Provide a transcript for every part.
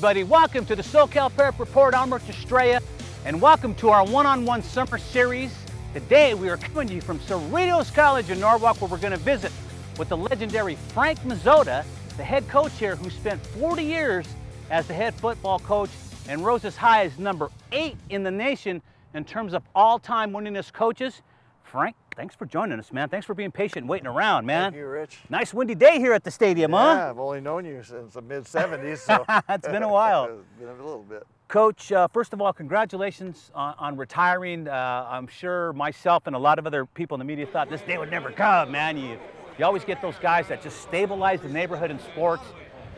everybody. Welcome to the SoCal Prep Report. I'm Rich Estrella, and welcome to our one-on-one summer series. Today, we are coming to you from Cerritos College in Norwalk, where we're going to visit with the legendary Frank Mazzotta, the head coach here, who spent 40 years as the head football coach and rose as high as number 8 in the nation in terms of all-time winningest coaches. Frank, thanks for joining us, man. Thanks for being patient and waiting around, man. Thank you, Rich. Nice windy day here at the stadium, huh? Yeah, I've only known you since the mid-'70s, so. It's been a while. It's been a little bit. Coach, first of all, congratulations on retiring. I'm sure myself and a lot of other people in the media thought this day would never come, man. You always get those guys that just stabilize the neighborhood in sports.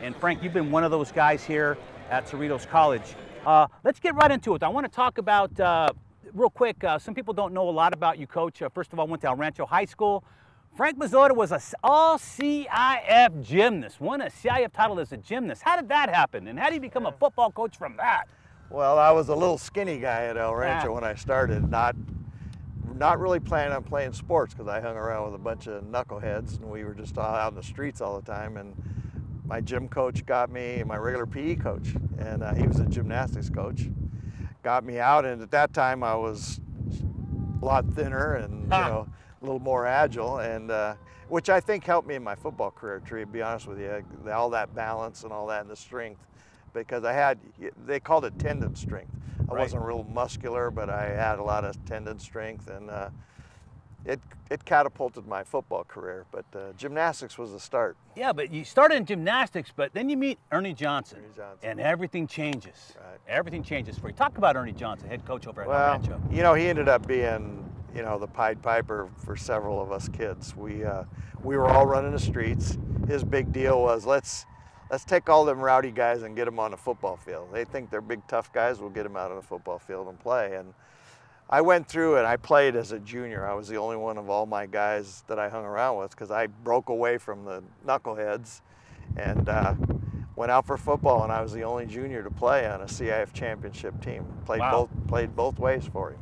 And Frank, you've been one of those guys here at Cerritos College. Let's get right into it. I want to talk about, real quick, some people don't know a lot about you, Coach. First of all, I went to El Rancho High School. Frank Mazzotta was an all-CIF gymnast, won a CIF title as a gymnast. How did that happen, and how did you become a football coach from that? Well, I was a little skinny guy at El Rancho when I started, not really planning on playing sports because I hung around with a bunch of knuckleheads and we were just all out in the streets all the time. And my gym coach got me, my regular PE coach, and he was a gymnastics coach, got me out. And at that time I was a lot thinner and you know, a little more agile, and which I think helped me in my football career, to be honest with you. All that balance and all that and the strength, because I had, they called it tendon strength. I wasn't real muscular, but I had a lot of tendon strength, and it catapulted my football career. But gymnastics was the start. Yeah, but you started in gymnastics, but then you meet Ernie Johnson, and everything changes. Right. Everything changes for you. Talk about Ernie Johnson, head coach over at El Rancho. You know, he ended up being, you know, the Pied Piper for several of us kids. We were all running the streets. His big deal was, let's take all them rowdy guys and get them on the football field. They think they're big, tough guys. We'll get them out on the football field and play. And I went through and I played as a junior. I was the only one of all my guys that I hung around with because I broke away from the knuckleheads and went out for football, and I was the only junior to play on a CIF championship team. Played both ways for him.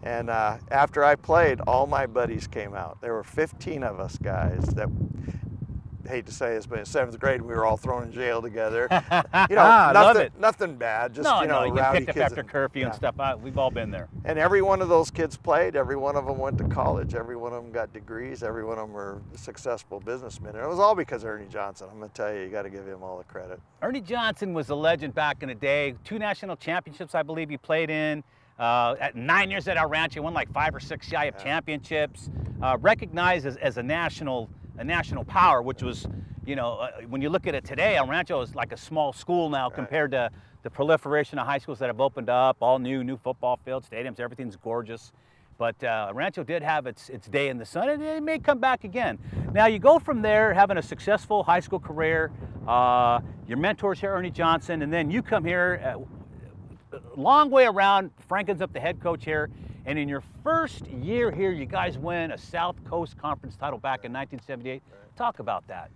And after I played, all my buddies came out. There were 15 of us guys that, hate to say this, but in 7th grade we were all thrown in jail together. You know, nothing bad, just you know, you rowdy picked kids up after curfew and stuff. We've all been there. And every one of those kids played. Every one of them went to college. Every one of them got degrees. Every one of them were successful businessmen. And it was all because of Ernie Johnson. I'm going to tell you, you got to give him all the credit. Ernie Johnson was a legend back in the day. 2 national championships, I believe, he played in. At 9 years at El Rancho, he won like 5 or 6 CIF championships. Recognized as a national power, which was, you know, when you look at it today, El Rancho is like a small school now compared to the proliferation of high schools that have opened up, all new football fields, stadiums, everything's gorgeous. But El Rancho did have its day in the sun, and it may come back again. Now you go from there, having a successful high school career, your mentors here, Ernie Johnson, and then you come here, long way around, Frank ends up the head coach here. And in your first year here, you guys win a South Coast Conference title back in 1978. Talk about that.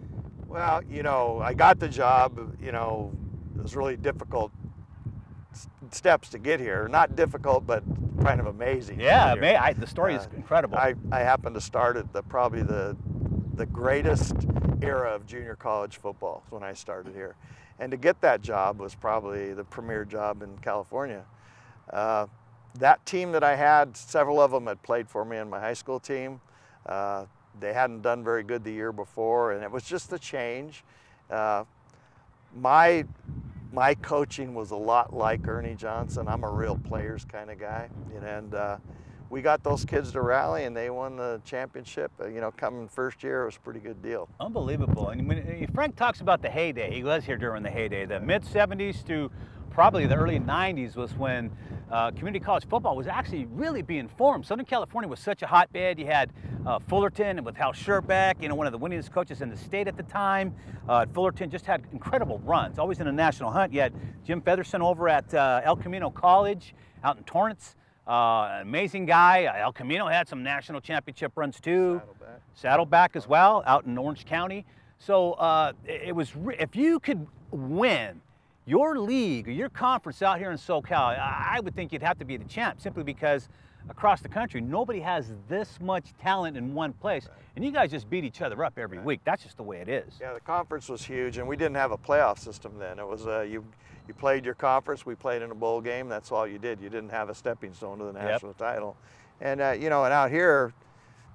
Well, you know, I got the job. You know, it was really difficult steps to get here. Not difficult, but kind of amazing. Yeah, the story is incredible. I happened to start at probably the greatest era of junior college football when I started here. And to get that job was probably the premier job in California. That team that I had, several of them had played for me in my high school team. They hadn't done very good the year before, and it was just a change. My coaching was a lot like Ernie Johnson. I'm a real players kind of guy, and we got those kids to rally, and they won the championship. You know, coming first year, it was a pretty good deal. Unbelievable. And when Frank talks about the heyday, he was here during the heyday. The mid-'70s to probably the early 90s was when community college football was actually really being formed. Southern California was such a hotbed. You had Fullerton and with Hal Scherbeck, you know, one of the winningest coaches in the state at the time. Fullerton just had incredible runs, always in a national hunt. You had Jim Featherson over at El Camino College out in Torrance. Amazing guy. El Camino had some national championship runs too. Saddleback as well out in Orange County. So it was, if you could win your league or your conference out here in SoCal, I would think you'd have to be the champ, simply because across the country, nobody has this much talent in one place. Right. And you guys just beat each other up every week. That's just the way it is. Yeah, the conference was huge, and we didn't have a playoff system then. It was you played your conference, we played in a bowl game, that's all you did. You didn't have a stepping stone to the national title. And, you know, and out here,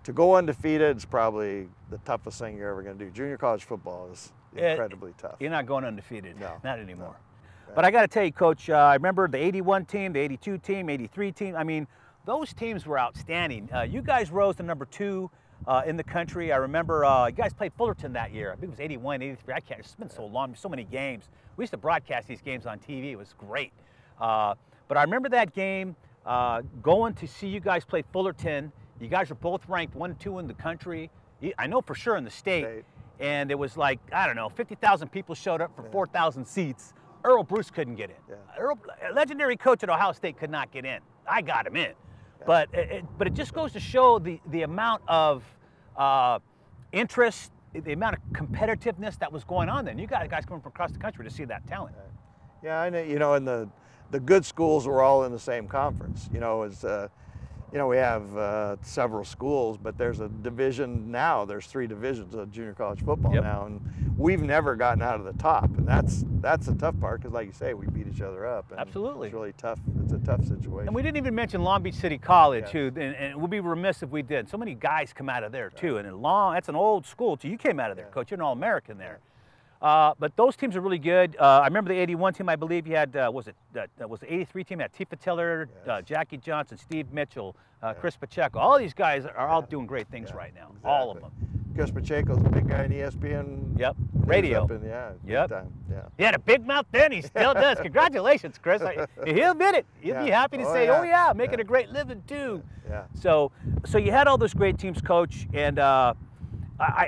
to go undefeated is probably the toughest thing you're ever going to do. Junior college football is incredibly tough. You're not going undefeated. No. Not anymore. No. But I got to tell you, Coach, I remember the 81 team, the 82 team, 83 team. I mean, those teams were outstanding. You guys rose to number 2 in the country. I remember you guys played Fullerton that year. I think it was 81, 83. I can't, it's been so long, so many games. We used to broadcast these games on TV. It was great. But I remember that game, going to see you guys play Fullerton. You guys are both ranked 1 and 2 in the country. I know for sure in the state. And it was like, I don't know, 50,000 people showed up for 4,000 seats. Earl Bruce couldn't get in. Earl, a legendary coach at Ohio State, could not get in. I got him in. But it just goes to show the amount of interest, the amount of competitiveness that was going on then. You guys coming from across the country to see that talent. Yeah, I know. You know, and the good schools were all in the same conference. You know, as you know, we have several schools, but there's a division now. There's 3 divisions of junior college football now, and we've never gotten out of the top, and that's the tough part, because like you say, we beat each other up. And absolutely, it's really tough. It's a tough situation. And we didn't even mention Long Beach City College, who, and we'd be remiss if we did. So many guys come out of there too, and that's an old school too. You came out of there, Coach. You're an All-American there. But those teams are really good. I remember the 81 team, I believe you had, was the 83 team, had Tifa Tiller, Jackie Johnson, Steve Mitchell, Chris Pacheco. All these guys are all doing great things right now, all of them. Chris Pacheco's a big guy in ESPN. Radio. He had a big mouth then, he still does. Congratulations, Chris. He'll admit it. He'll be happy to say, oh yeah, making a great living too. So you had all those great teams, Coach, and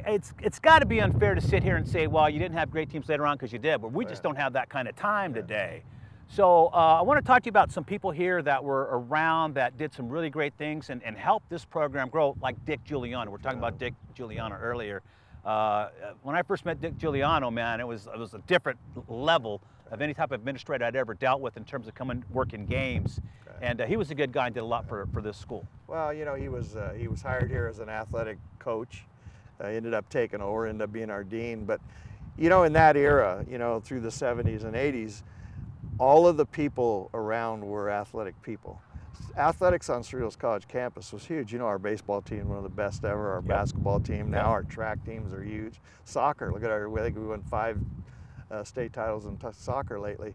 it's got to be unfair to sit here and say, well, you didn't have great teams later on, because you did, but we just don't have that kind of time today. So I want to talk to you about some people here that were around that did some really great things and helped this program grow, like Dick Giuliano. We're talking about Dick Giuliano earlier. When I first met Dick Giuliano, man, it was a different level of any type of administrator I'd ever dealt with in terms of coming work in games. And he was a good guy and did a lot for this school. Well, you know, he was hired here as an athletic coach. Ended up taking over, ended up being our dean. But, you know, in that era, you know, through the 70s and 80s, all of the people around were athletic people. Athletics on Cerritos College campus was huge. You know, our baseball team, one of the best ever, our basketball team, now our track teams are huge. Soccer, look at I think we won 5 state titles in soccer lately.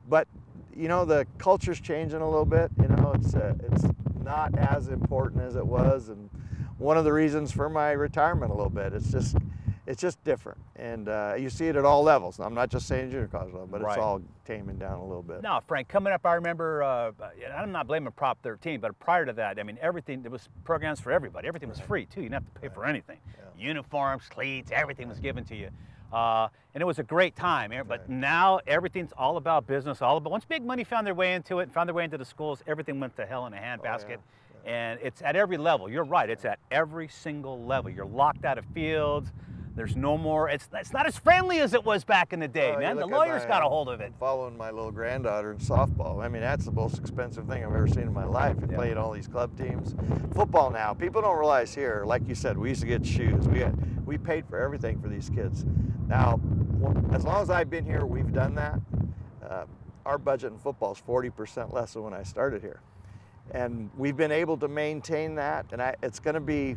But, you know, the culture's changing a little bit. You know, it's not as important as it was, and one of the reasons for my retirement a little bit. It's just different, and you see it at all levels. I'm not just saying junior college level, but it's all taming down a little bit. No, Frank, coming up, I remember, I'm not blaming Prop 13, but prior to that, I mean, everything, there was programs for everybody. Everything was free, too. You didn't have to pay for anything. Uniforms, cleats, everything was given to you. And it was a great time, but now everything's all about business, once big money found their way into it, found their way into the schools, everything went to hell in a handbasket. And it's at every level. You're right, it's at every single level. You're locked out of fields. There's no more, it's not as friendly as it was back in the day, man. The lawyers got a hold of it. I'm following my little granddaughter in softball. I mean, that's the most expensive thing I've ever seen in my life. I played all these club teams. Football now, people don't realize here, like you said, we used to get shoes. We paid for everything for these kids. Now, as long as I've been here, we've done that. Our budget in football is 40% less than when I started here. And we've been able to maintain that, and it's going to be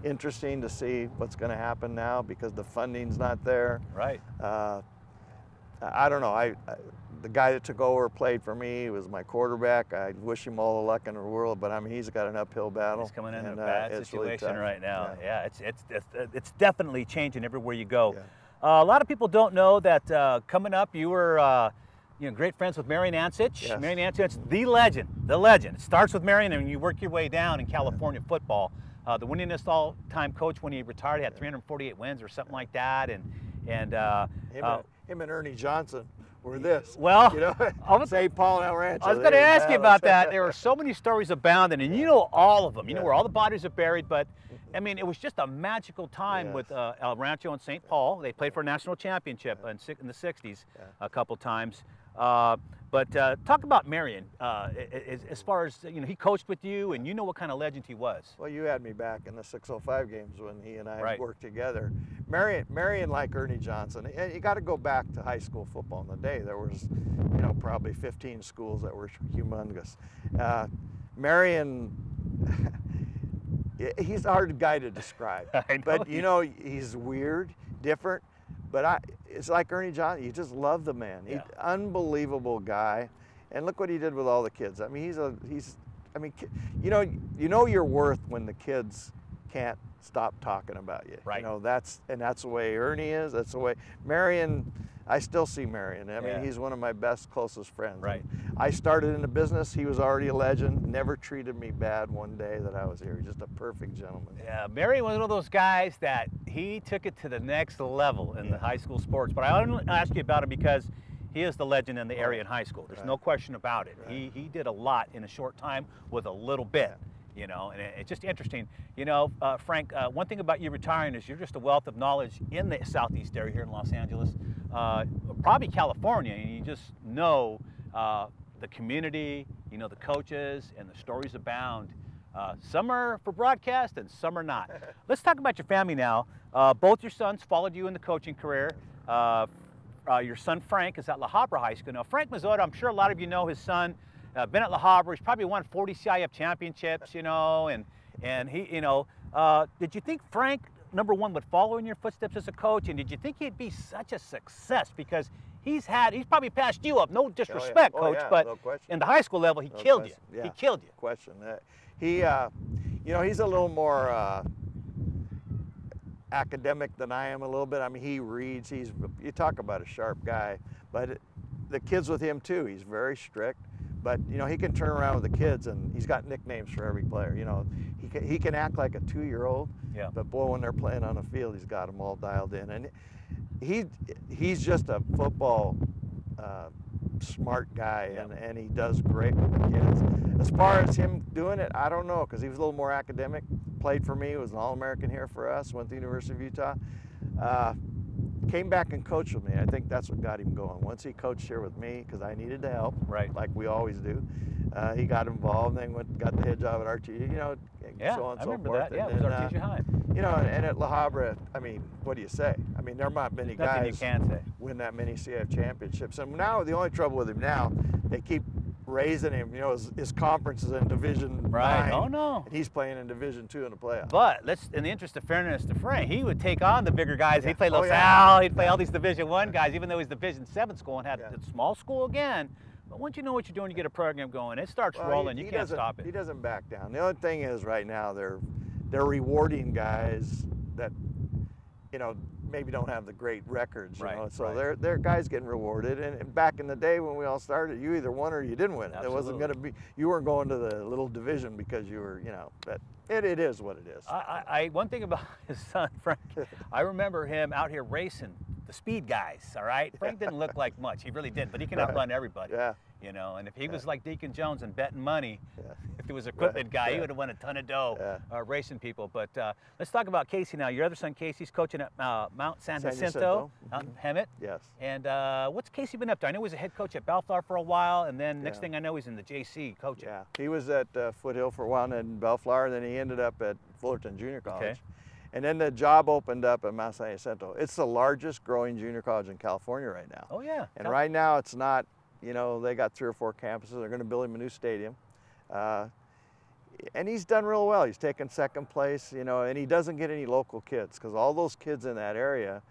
interesting to see what's going to happen now, because the funding's not there. Right. I don't know. The guy that took over played for me. He was my quarterback. I wish him all the luck in the world, but I mean, he's got an uphill battle. He's coming into a bad situation right now. Yeah, it's definitely changing everywhere you go. A lot of people don't know that coming up, you were great friends with Marion Ansich. Marion Ansich, the legend. It starts with Marion, and you work your way down in California football. The winningest all-time coach when he retired, he had 348 wins or something like that, and him and Ernie Johnson were this. Well, you know, St. Paul and El Rancho. I was going to ask you about that. There are so many stories abounding, and you know all of them. You know where all the bodies are buried, but I mean, it was just a magical time with El Rancho and St. Paul. They played for a national championship in the 60s a couple times. But talk about Marion, as far as, you know, he coached with you and you know what kind of legend he was. Well, you had me back in the 605 games when he and I Right. worked together. Marion, like Ernie Johnson, and you got to go back to high school football in the day. There was, you know, probably 15 schools that were humongous. Marion, he's a hard guy to describe. I know. But, you know, he's weird, different. But it's like Ernie Johnson. You just love the man. Yeah. He's an unbelievable guy. And look what he did with all the kids. I mean, you know your worth when the kids can't stop talking about you. Right. You know, that's the way Ernie is. That's the way Marion. I still see Marion. I mean, Yeah. he's one of my best, closest friends. Right. And I started in the business. He was already a legend. Never treated me bad one day that I was here. He's just a perfect gentleman. Yeah, Marion was one of those guys that he took it to the next level in the high school sports. But I want to ask you about him because he is the legend in the area in high school. There's no question about it. Right. He did a lot in a short time with a little bit. You know, and it's just interesting. You know, Frank, one thing about you retiring is you're just a wealth of knowledge in the Southeast area here in Los Angeles, probably California, and you just know the community, you know, the coaches, and the stories abound. Some are for broadcast and some are not. Let's talk about your family now. Both your sons followed you in the coaching career. Your son Frank is at La Habra High School. Now, Frank Mazzotta, I'm sure a lot of you know his son. Been at La Habra. He's probably won 40 CIF championships, you know, and he, you know, did you think Frank, number one, would follow in your footsteps as a coach, and did you think he'd be such a success? Because he's probably passed you up. No disrespect, Coach, yeah, but no question. in the high school level, he killed you. Yeah. He killed you. Question. He, you know, he's a little more academic than I am a little bit. I mean, he reads. You talk about a sharp guy, but the kids with him too. He's very strict. But, you know, he can turn around with the kids, and he's got nicknames for every player. You know, he can act like a 2-year-old, Yeah. but boy, when they're playing on the field, he's got them all dialed in. And he's just a football smart guy, and he does great with the kids. As far as him doing it, I don't know, because he was a little more academic. Played for me, was an All-American here for us, went to the University of Utah. Came back and coached with me. I think that's what got him going. Once he coached here with me, because I needed the help, Right. like we always do, he got involved, then got the head job at RTU, you know, Yeah, so on and I so remember forth. that. Yeah, And it was then, Artesia High. you know, and at La Habra, I mean, what do you say? I mean, there aren't many Nothing you guys can say. win that many CIF championships. And now the only trouble with him now, they keep raising him. You know, his conference is in Division Right. 9, Oh, no. and he's playing in Division 2 in the playoffs. But in the interest of fairness to Frank, he would take on the bigger guys. He'd play Oh, LaSalle. yeah. He'd play all these Division 1 guys, even though he's Division 7 school and had Yeah. the small school again. But once you know what you're doing, you get a program going. It starts Well, rolling. he You can't doesn't- stop He it. doesn't back down. The other thing is right now they're rewarding guys that, you know, maybe don't have the great records, you Right, know. So right. they're guys getting rewarded. And back in the day when we all started, you either won or you didn't win. It wasn't going to be, you weren't going to the little division because you were, you know, but it is what it is. One thing about his son, Frank, I remember him out here racing the speed guys, all right? Frank didn't look like much. He really didn't, but he can outrun everybody. Yeah. You know, and if he was like Deacon Jones and betting money, Yeah. if he was an equipment guy, he would have won a ton of dough racing people. But let's talk about Casey now. Your other son, Casey's coaching at Mount San Jacinto out in Hemet. Yes. And what's Casey been up to? I know he was a head coach at Bellflower for a while, and then next thing I know, he's in the JC coaching. Yeah, he was at Foothill for a while, and then Bellflower, and then he ended up at Fullerton Junior College. Okay. And then the job opened up at Mount San Jacinto. It's the largest growing junior college in California right now. Oh, yeah. And right now it's not, you know, they got 3 or 4 campuses. They're going to build him a new stadium. And he's done real well. He's taken second place, you know, and he doesn't get any local kids because all those kids in that area,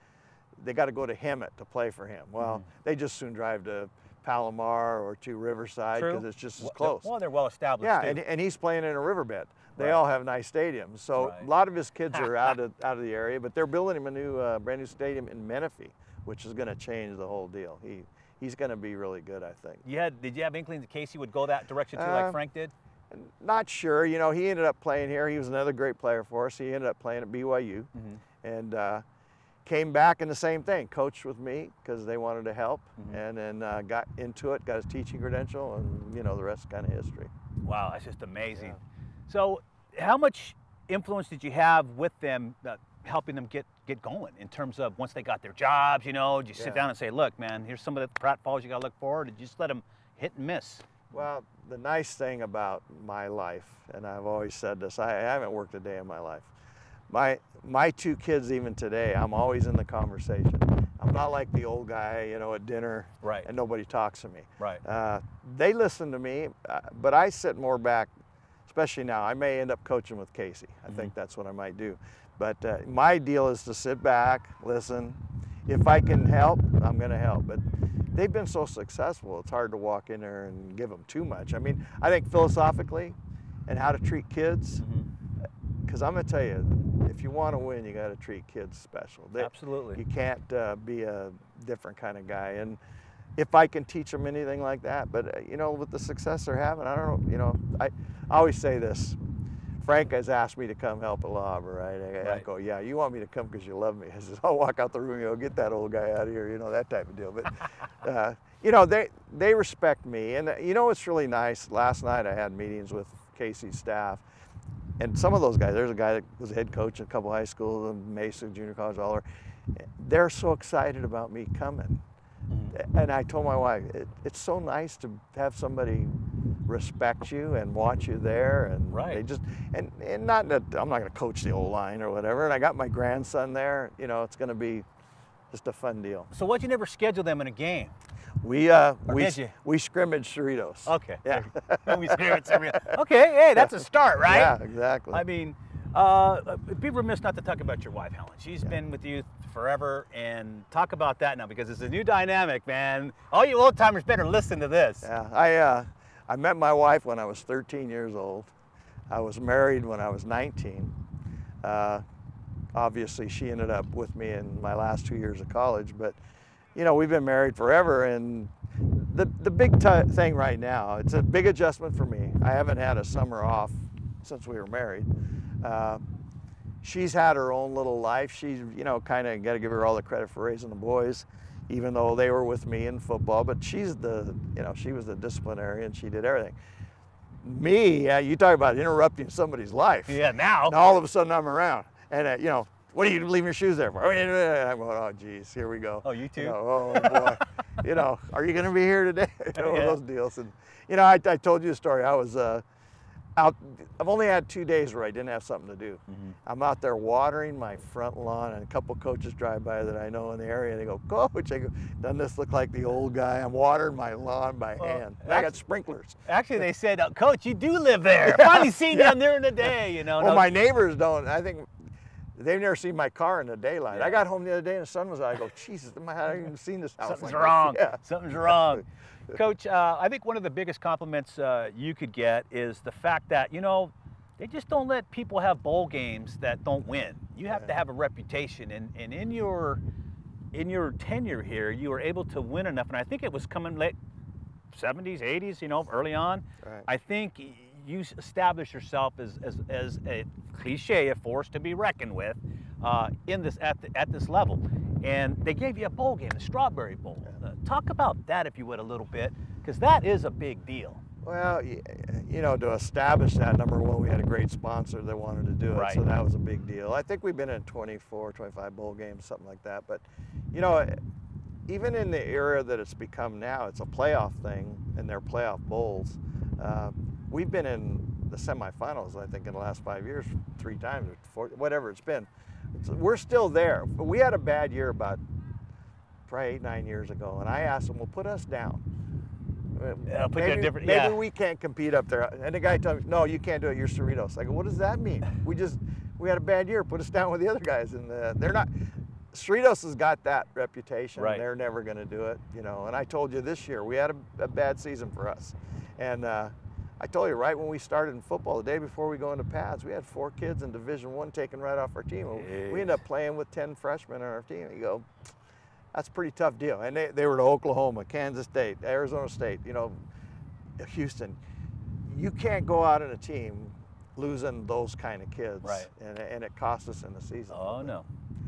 they got to go to Hemet to play for him. Well, they just soon drive to Palomar or to Riverside because it's just as close. Well, they're well established. Yeah, too. and he's playing in a riverbed. They all have nice stadiums. So a lot of his kids are out of the area, but they're building him a new, brand new stadium in Menifee, which is going to change the whole deal. He's going to be really good, I think. Did you have inklings that Casey would go that direction too, like Frank did? Not sure. You know, he ended up playing here. He was another great player for us. He ended up playing at BYU and came back and the same thing. Coached with me because they wanted to help and then got into it, got his teaching credential, and, you know, the rest is kind of history. Wow, that's just amazing. So how much influence did you have with them, helping them get get going in terms of once they got their jobs, you know? Did you sit down and say, look, man, here's some of the pratfalls you got to look for? Or did you just let them hit and miss? Well, the nice thing about my life, and I've always said this, I haven't worked a day in my life. My two kids, even today, I'm always in the conversation. I'm not like the old guy, you know, at dinner, and nobody talks to me. They listen to me, but I sit more back, especially now. I may end up coaching with Casey. I think that's what I might do. But my deal is to sit back, listen. If I can help, I'm going to help. But they've been so successful, it's hard to walk in there and give them too much. I mean, I think philosophically and how to treat kids, because I'm going to tell you, if you want to win, you got to treat kids special. Absolutely. You can't be a different kind of guy. And if I can teach them anything like that, but you know, with the success they're having, I don't know, you know, I always say this. Frank has asked me to come help at La Habra, right? I go, yeah, you want me to come because you love me. I says, I'll walk out the room and go, get that old guy out of here, you know, that type of deal. But, you know, they respect me. And you know what's really nice? Last night I had meetings with Casey's staff. And some of those guys, there's a guy that was head coach at a couple high schools, Mesa Junior College, all over. They're so excited about me coming. And I told my wife, it's so nice to have somebody respect you and want you there, and they just and not that I'm not going to coach the O-line or whatever. And I got my grandson there. You know, it's going to be just a fun deal. So why'd you never schedule them in a game? We scrimmage Cerritos. Okay. Yeah. We scrimmage Cerritos. Okay. Hey, that's a start, right? Yeah, exactly. I mean, be remiss not to talk about your wife, Helen. She's been with you forever, and talk about that now, because it's a new dynamic, man. All you old timers better listen to this. Yeah, I met my wife when I was 13 years old. I was married when I was 19. Obviously, she ended up with me in my last 2 years of college, but you know, we've been married forever. And the big thing right now, it's a big adjustment for me. I haven't had a summer off since we were married. She's had her own little life. She's, you know, kind of got to give her all the credit for raising the boys, even though they were with me in football. But she's the, you know, she was the disciplinarian. She did everything. Me, you talk about interrupting somebody's life. Yeah, now. And all of a sudden I'm around, and you know, what are you leaving your shoes there for? I'm going, oh geez, here we go. Oh, you too? You know, oh boy. You know, are you going to be here today? You know, those deals. And you know, I told you a story. I was out. I've only had 2 days where I didn't have something to do. I'm out there watering my front lawn, and a couple coaches drive by that I know in the area, and they go, Coach, I go, doesn't this look like the old guy? I'm watering my lawn by hand. And I got sprinklers. Actually, they said, Coach, you do live there. Finally seen you down there in the day, you know. Well, my neighbors don't. I think they've never seen my car in the daylight. I got home the other day and the sun was out. I go, Jesus, I haven't even seen this house. Something's wrong. Yeah. Something's wrong. Coach, I think one of the biggest compliments you could get is the fact that, you know, they just don't let people have bowl games that don't win. You have to have a reputation, and in your tenure here, you were able to win enough, and I think it was coming late 70s, 80s, you know, early on. I think you established yourself as a cliche, a force to be reckoned with in this at this level. And they gave you a bowl game, the Strawberry Bowl. Talk about that, if you would, a little bit, because that is a big deal. Well, you know, to establish that, number one, we had a great sponsor that wanted to do it, so that was a big deal. I think we've been in 24, 25 bowl games, something like that. But, you know, even in the era that it's become now, it's a playoff thing, and they're playoff bowls. We've been in the semifinals, I think, in the last 5 years, 3 times, or 4, whatever it's been. We're still there. But we had a bad year about probably 8, 9 years ago, and I asked them, well, put us down. Maybe we can't compete up there. And the guy told me, no, you can't do it, you're Cerritos. I go, what does that mean? We had a bad year, put us down with the other guys. And they're not, Cerritos has got that reputation. They're never going to do it, you know. And I told you this year, we had a bad season for us. And I told you right when we started in football, the day before we go into pads, we had 4 kids in Division I taken right off our team. We ended up playing with 10 freshmen on our team. You go, that's a pretty tough deal. And they were to Oklahoma, Kansas State, Arizona State, you know, Houston. You can't go out in a team losing those kind of kids. And it cost us in the season. Oh, no.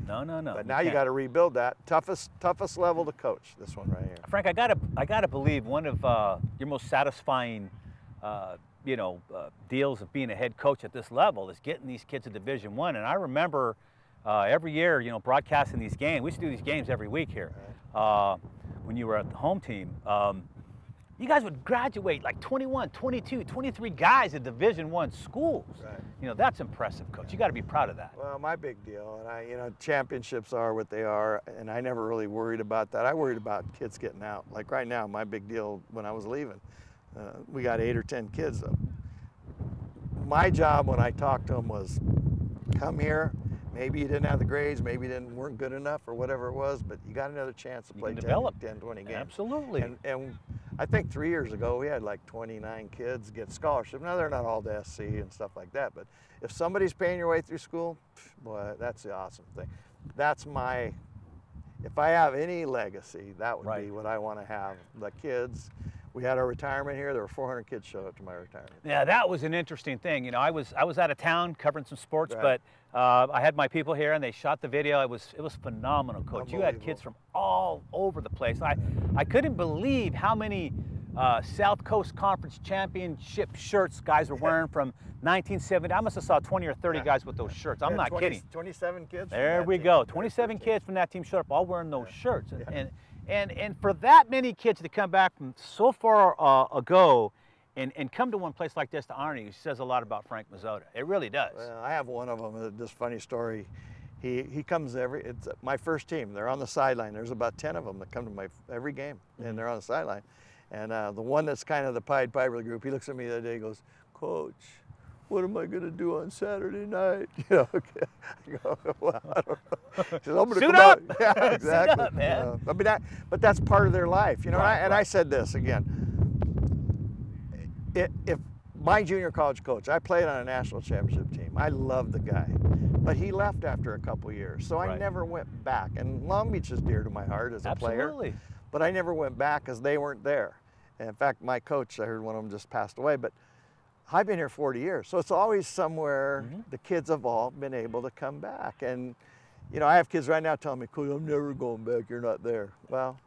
No. But now you got to rebuild that. Toughest level to coach, this one right here. Frank, I gotta believe one of your most satisfying deals of being a head coach at this level is getting these kids to Division I. And I remember every year, you know, broadcasting these games. We used to do these games every week here. When you were at the home team, you guys would graduate like 21, 22, 23 guys at Division I schools. Right. You know, that's impressive, Coach. You got to be proud of that. Well, my big deal, and you know, championships are what they are, and I never really worried about that. I worried about kids getting out. Like right now, my big deal when I was leaving, we got 8 or 10 kids. My job when I talked to them was, come here. Maybe you didn't have the grades, maybe you weren't good enough or whatever it was, but you got another chance to play 10, 20 games. Absolutely. And I think 3 years ago, we had like 29 kids get scholarship. Now, they're not all to SC and stuff like that, but if somebody's paying your way through school, boy, that's the awesome thing. That's my, if I have any legacy, that would be what I want to have. The kids. We had our retirement here. There were 400 kids showed up to my retirement. Yeah, that was an interesting thing. You know, I was out of town covering some sports, but I had my people here and they shot the video. It was phenomenal, Coach. You had kids from all over the place. I couldn't believe how many South Coast Conference Championship shirts guys were wearing from 1970. I must have saw 20 or 30 guys with those shirts. I'm not kidding. 27 kids. There we go. 27 kids from that team showed up, all wearing those shirts. And for that many kids to come back from so far ago and come to one place like this to honor you says a lot about Frank Mazzotta. It really does. Well, I have one of them, this funny story. He comes it's my first team. They're on the sideline. There's about 10 of them that come to every game, and they're on the sideline. And the one that's kind of the Pied Piper of the group, he looks at me the other day and goes, Coach, what am I going to do on Saturday night? You know, I go, well, I don't know. He says, I'm going to Suit up! Yeah, exactly. Suit up, man. I mean, but that's part of their life, you know. And I said this again. If my junior college coach, I played on a national championship team. I loved the guy, but he left after a couple years, so I never went back. And Long Beach is dear to my heart as a player, but I never went back because they weren't there. And in fact, my coach, I heard one of them just passed away, but I've been here 40 years, so it's always somewhere the kids have all been able to come back. And, you know, I have kids right now telling me, Coach, I'm never going back, you're not there. Well,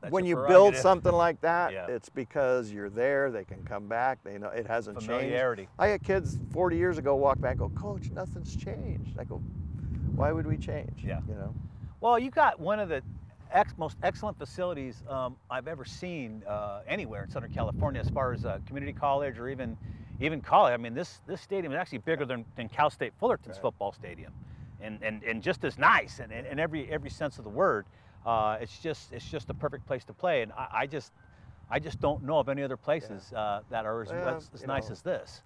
when you build something like that, it's because you're there, they can come back, they know it hasn't changed. I had kids 40 years ago walk back and go, Coach, nothing's changed. I go, why would we change? You know? Well, you got one of the most excellent facilities I've ever seen anywhere in Southern California as far as community college or even college. I mean, this stadium is actually bigger than Cal State Fullerton's football stadium, and just as nice in every sense of the word. It's just the perfect place to play, and I just don't know of any other places that are as nice as this.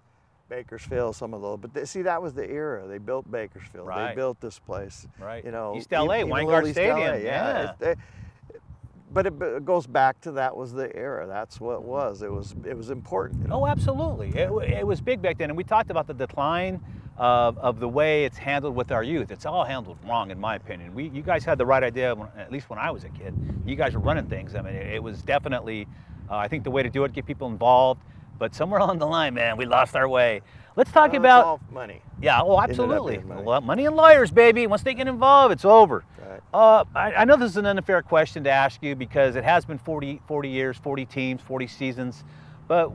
Bakersfield, some of those, but see, that was the era. They built Bakersfield. They built this place. Right. You know, East LA, Weingart Stadium. Yeah. But it goes back to that was the era. That's what it was. It was important. You know? Oh, absolutely. It was big back then, and we talked about the decline of the way it's handled with our youth. It's all handled wrong, in my opinion. You guys had the right idea, at least when I was a kid. You guys were running things. I mean, it was definitely, I think, the way to do it, get people involved. But somewhere along the line, man, we lost our way. Let's talk about it's all money. Yeah, oh, absolutely. Money and lawyers, baby. Once they get involved, it's over. Right. I know this is an unfair question to ask you because it has been 40 years, 40 teams, 40 seasons. But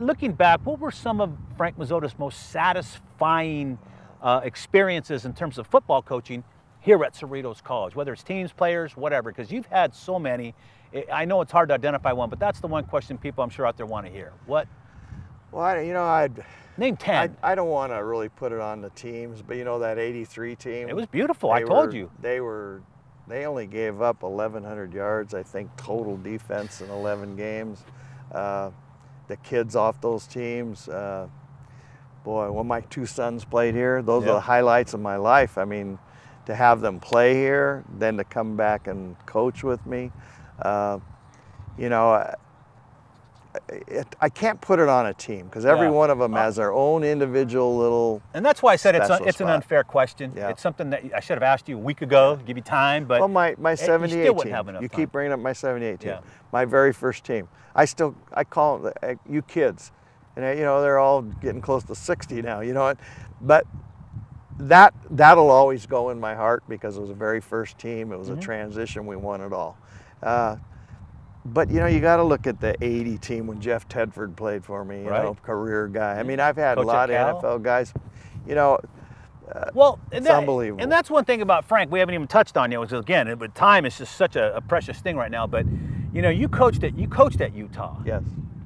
looking back, what were some of Frank Mazzotta's most satisfying experiences in terms of football coaching here at Cerritos College, whether it's teams, players, whatever, because you've had so many. I know it's hard to identify one, but that's the one question people I'm sure out there want to hear. What? Well, I'd name 10. I don't want to really put it on the teams, but you know that '83 team. It was beautiful. I told you. They only gave up 1,100 yards, I think, total defense in 11 games. The kids off those teams, boy, when my 2 sons played here, those are the highlights of my life. I mean, to have them play here, then to come back and coach with me. You know, I can't put it on a team because every one of them has their own individual little. And that's why I said it's an unfair question. Yeah. It's something that I should have asked you a week ago, give you time. But well, my 78 you still team. You time. Keep bringing up my 78 team. My very first team. I call them you kids, and you know they're all getting close to 60 now. You know, but that'll always go in my heart because it was the very first team. It was a transition. We won it all. But you know, you got to look at the '80 team when Jeff Tedford played for me. You know, career guy. I mean, I've had a lot of NFL guys. You know, Well, it's unbelievable. And that's one thing about Frank we haven't even touched on yet. Was again, but time is just such a precious thing right now. But you know, you coached at Utah. Yes.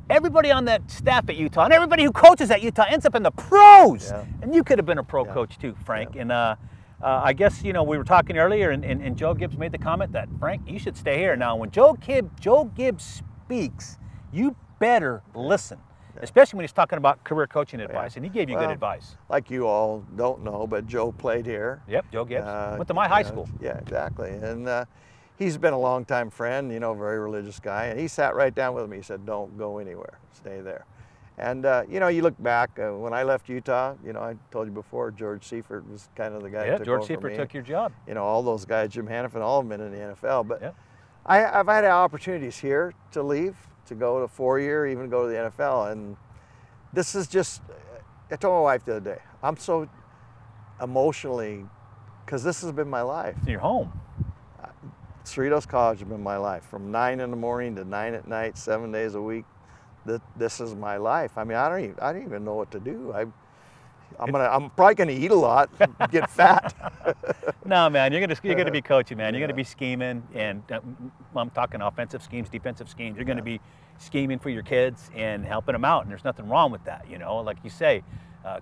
Everybody on that staff at Utah and everybody who coaches at Utah ends up in the pros. Yeah. And you could have been a pro coach too, Frank. Yeah. And I guess, you know, we were talking earlier and Joe Gibbs made the comment that, Frank, you should stay here. Now, when Joe Gibbs speaks, you better listen, especially when he's talking about career coaching advice. And he gave you good advice. Like you all don't know, but Joe played here. Yep, Joe Gibbs. Went to my high school. Yeah, exactly. And he's been a longtime friend, you know, very religious guy. And he sat right down with me. He said, don't go anywhere. Stay there. And, you know, you look back, when I left Utah, you know, I told you before, George Seifert was kind of the guy who took George over Seifert me. took your job. You know, all those guys, Jim Hannafin, all of them been in the NFL. But I've had opportunities here to leave, to go to 4-year, even go to the NFL. And this is just, I told my wife the other day, I'm so emotionally, because this has been my life. It's your home. Cerritos College has been my life, from 9 in the morning to 9 at night, 7 days a week. This is my life. I mean, I don't even know what to do. I'm probably gonna eat a lot, get fat. No, man, you're gonna be coaching, man. You're gonna be scheming, and I'm talking offensive schemes, defensive schemes. You're gonna be scheming for your kids and helping them out, and there's nothing wrong with that. You know, like you say,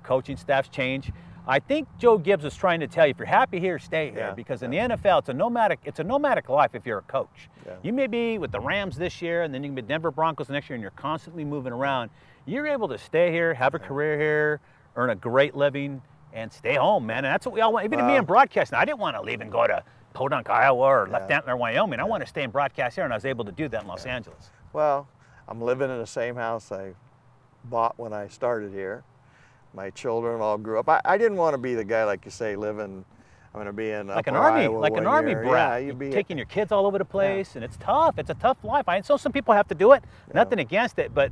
coaching staffs change. I think Joe Gibbs was trying to tell you, if you're happy here, stay here, because in the NFL, it's a nomadic life if you're a coach. Yeah. You may be with the Rams this year, and then you can be Denver Broncos next year, and you're constantly moving around. You're able to stay here, have a career here, earn a great living, and stay home, man. And that's what we all want. Even me in broadcasting, I didn't want to leave and go to Podunk, Iowa, or Left Antler, Wyoming. I want to stay in broadcast here, and I was able to do that in Los Angeles. Well, I'm living in the same house I bought when I started here. My children all grew up. I didn't want to be the guy, like you say, I'm going to be in like an Upper army, Iowa like an one army year. brat. Yeah, You're taking your kids all over the place, and it's tough. It's a tough life. I know some people have to do it. Nothing against it, but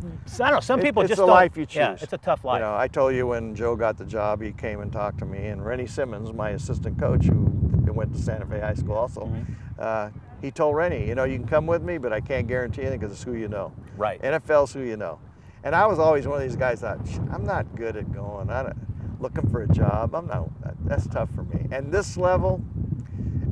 I don't know. Some people just don't. It's a life you choose. Yeah, it's a tough life. You know, I told you when Joe got the job, he came and talked to me, and Rennie Simmons, my assistant coach, who went to Santa Fe High School also, he told Rennie, you know, you can come with me, but I can't guarantee anything because it's who you know. Right. NFL's who you know. And I was always one of these guys that I'm not good at going. Looking for a job. That's tough for me. And this level,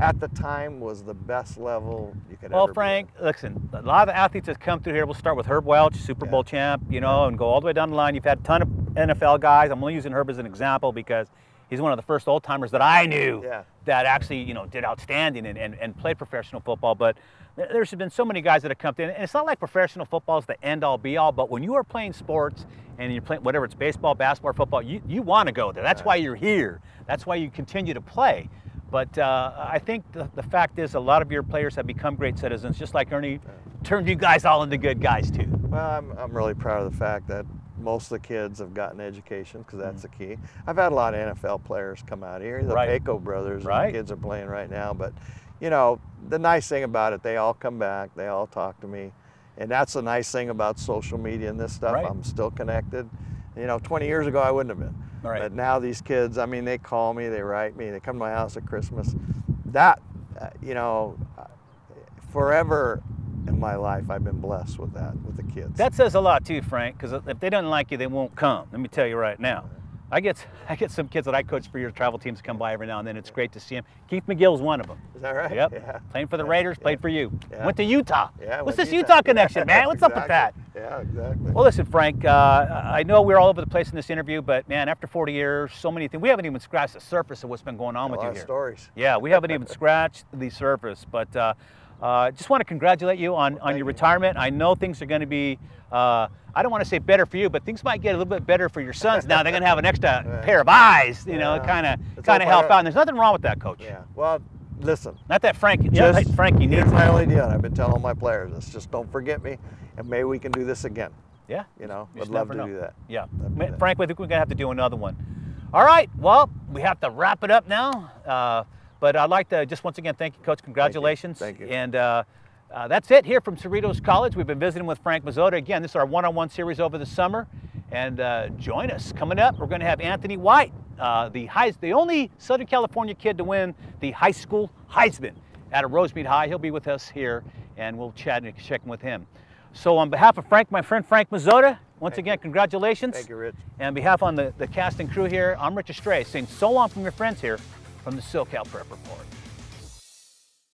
at the time, was the best level you could ever be. Well, Frank, listen, a lot of the athletes that come through here, we'll start with Herb Welch, Super Bowl champ, you know, and go all the way down the line. You've had a ton of NFL guys. I'm only using Herb as an example because he's one of the first old-timers that I knew that actually, you know, did outstanding and played professional football. But there's been so many guys that have come in, and it's not like professional football is the end-all, be-all, but when you are playing sports and you're playing, whatever it's baseball, basketball, football, you want to go there. That's why you're here. That's why you continue to play. But I think the fact is a lot of your players have become great citizens, just like Ernie turned you guys all into good guys too. Well, I'm really proud of the fact that most of the kids have gotten education, because that's the key. I've had a lot of NFL players come out here. The Paco brothers, and the kids are playing right now. But, you know, the nice thing about it, they all come back, they all talk to me. And that's the nice thing about social media and this stuff. I'm still connected. You know, 20 years ago, I wouldn't have been. But now these kids, I mean, they call me, they write me, they come to my house at Christmas. That, you know, forever in my life, I've been blessed with that, with the kids. That says a lot too, Frank, because if they don't like you, they won't come. Let me tell you right now. I get some kids that I coach for your travel teams come by every now and then. It's great to see them. Keith McGill's one of them. Is that right? Yep. Yeah. Playing for the Raiders, played for you. Went to Utah. Yeah. What's this Utah connection, man? What's up with that? Yeah, exactly. Well, listen, Frank, I know we're all over the place in this interview, but man, after 40 years, so many things. We haven't even scratched the surface of what's been going on with you here. A lot of stories. Yeah, we haven't even scratched the surface, but just want to congratulate you on your retirement. I know things are going to be, I don't want to say better for you, but things might get a little bit better for your sons now. They're going to have an extra pair of eyes, you know, kind of help out. And there's nothing wrong with that, Coach. Yeah. Well, listen. Not that Frankie needs. Here's my only deal. I've been telling all my players this: just don't forget me, and maybe we can do this again. Yeah. You know, would love to do that. Yeah. Frank, I think we're going to have to do another one. All right. Well, we have to wrap it up now. But I'd like to just once again thank you, Coach. Congratulations. Thank you. And that's it here from Cerritos College. We've been visiting with Frank Mazzotta. Again, this is our one-on-one series over the summer. And join us. Coming up, we're going to have Anthony White, the only Southern California kid to win the high school Heisman at a Rosemead High. He'll be with us here, and we'll chat and check in with him. So on behalf of Frank, my friend Frank Mazzotta, once again, congratulations. Thank you, Rich. And on behalf of the cast and crew here, I'm Richard Stray saying so long from your friends here from the SoCal Prep Report.